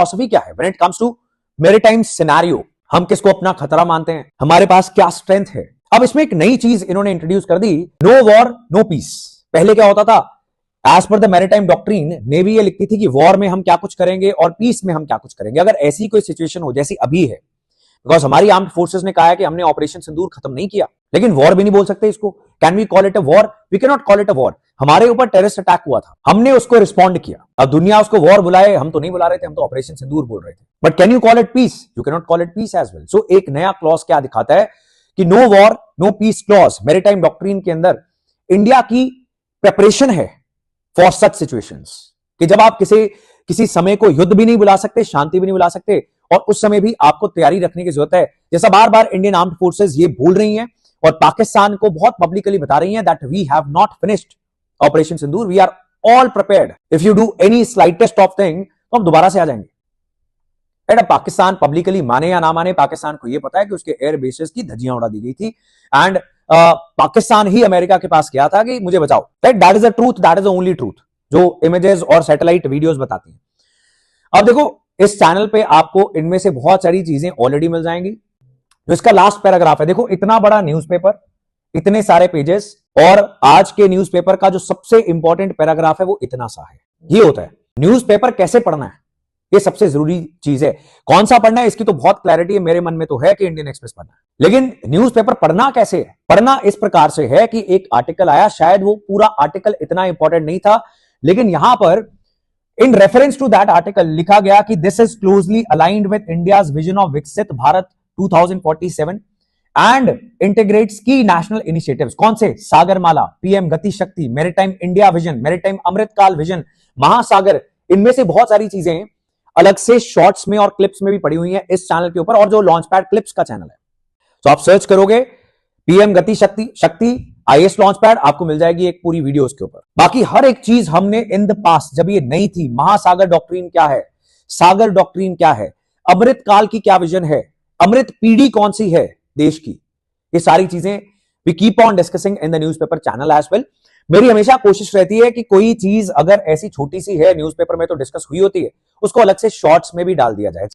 Philosophy क्या है when it comes to maritime scenario? हम किसको अपना खतरा मानते हैं, हमारे पास क्या स्ट्रेंथ है? अब इसमें एक नई चीज इन्होंने इंट्रोड्यूस कर दी, नो वॉर नो पीस। पहले क्या होता था, as per the maritime doctrine navy ये लिखती थी कि वॉर में हम क्या कुछ करेंगे और पीस में हम क्या कुछ करेंगे। अगर ऐसी कोई सिचुएशन हो जैसी अभी है, बिकॉज हमारी आर्म्ड फोर्सेस ने कहा है कि हमने ऑपरेशन सिंदूर खत्म नहीं किया, लेकिन वॉर भी नहीं बोल सकते इसको। Can we call it a war? We can not call it a war. हमारे ऊपर टेररिस्ट अटैक हुआ था, हमने उसको रिस्पॉन्ड किया। अब दुनिया उसको वॉर बुलाए, हम तो नहीं बुला रहे थे, हम तो ऑपरेशन सिंदूर बोल रहे थे। But can you call it peace? You can not call it peace as well. So एक नया क्लॉज क्या दिखाता है कि no war no peace clause maritime doctrine के अंदर इंडिया की प्रिपरेशन है फॉर सच सिचुएशंस, कि जब आप किसी समय को युद्ध भी नहीं बुला सकते, शांति भी नहीं बुला सकते, और उस समय भी आपको तैयारी रखने की जरूरत है। जैसा बार बार इंडियन आर्म्ड फोर्सेस ये भूल रही हैं और पाकिस्तान को बहुत पब्लिकली बता रही हैं that we have not finished operation Sindoor, we are all prepared. If you do any slightest of thing तो हम दोबारा से आ जाएंगे। एंड पाकिस्तान पब्लिकली माने या ना माने, पाकिस्तान को यह पता है कि उसके एयर बेसेस की धज्जियां उड़ा दी गई थी, एंड पाकिस्तान ही अमेरिका के पास गया था कि मुझे बचाओ। That is the truth, that is the only truth जो इमेजेस और सैटेलाइट वीडियोस बताती हैं। अब देखो, इस चैनल पे आपको इनमें से बहुत सारी चीजें ऑलरेडी मिल जाएंगी। जो इसका लास्ट पैराग्राफ है, देखो इतना बड़ा न्यूज़पेपर, इतने सारे पेजेस, और आज के न्यूज़पेपर का जो सबसे इंपॉर्टेंट पैराग्राफ है वो इतना सा है। ये होता है न्यूज़पेपर कैसे पढ़ना है, ये सबसे जरूरी चीज है। कौन सा पढ़ना है इसकी तो बहुत क्लैरिटी है, मेरे मन में तो है कि इंडियन एक्सप्रेस पढ़ना है। लेकिन न्यूज़पेपर पढ़ना कैसे है? पढ़ना इस प्रकार से है कि एक आर्टिकल आया, शायद वो पूरा आर्टिकल इतना इंपॉर्टेंट नहीं था, लेकिन यहां पर in reference to that article लिखा गया कि this is closely aligned with India's vision of Viksit Bharat 2047 and integrates key national initiatives. कौन से? Sagarmala, PM Gati Shakti, maritime India vision, maritime Amritkaal vision, Mahasagar. इनमें से बहुत सारी चीजें अलग से शॉर्ट्स में और क्लिप्स में भी पड़ी हुई हैं इस चैनल के ऊपर, और जो लॉन्च पैड क्लिप्स का चैनल है, तो आप सर्च करोगे पीएम गति शक्ति आईएएस लॉन्च पैड, आपको मिल जाएगी एक पूरी वीडियो उसके ऊपर। बाकी हर एक चीज हमने इन द पास्ट, जब ये नई थी, महासागर डॉक्ट्रिन क्या है, सागर डॉक्ट्रिन क्या है, अमृत काल की क्या विजन है, अमृत पीढ़ी कौन सी है देश की, ये सारी चीजें we keep on discussing in the newspaper channel as well. मेरी हमेशा कोशिश रहती है कि कोई चीज अगर ऐसी छोटी सी है न्यूज़पेपर में तो डिस्कस हुई होती है, उसको अलग से शॉर्ट्स में भी डाल दिया जाए।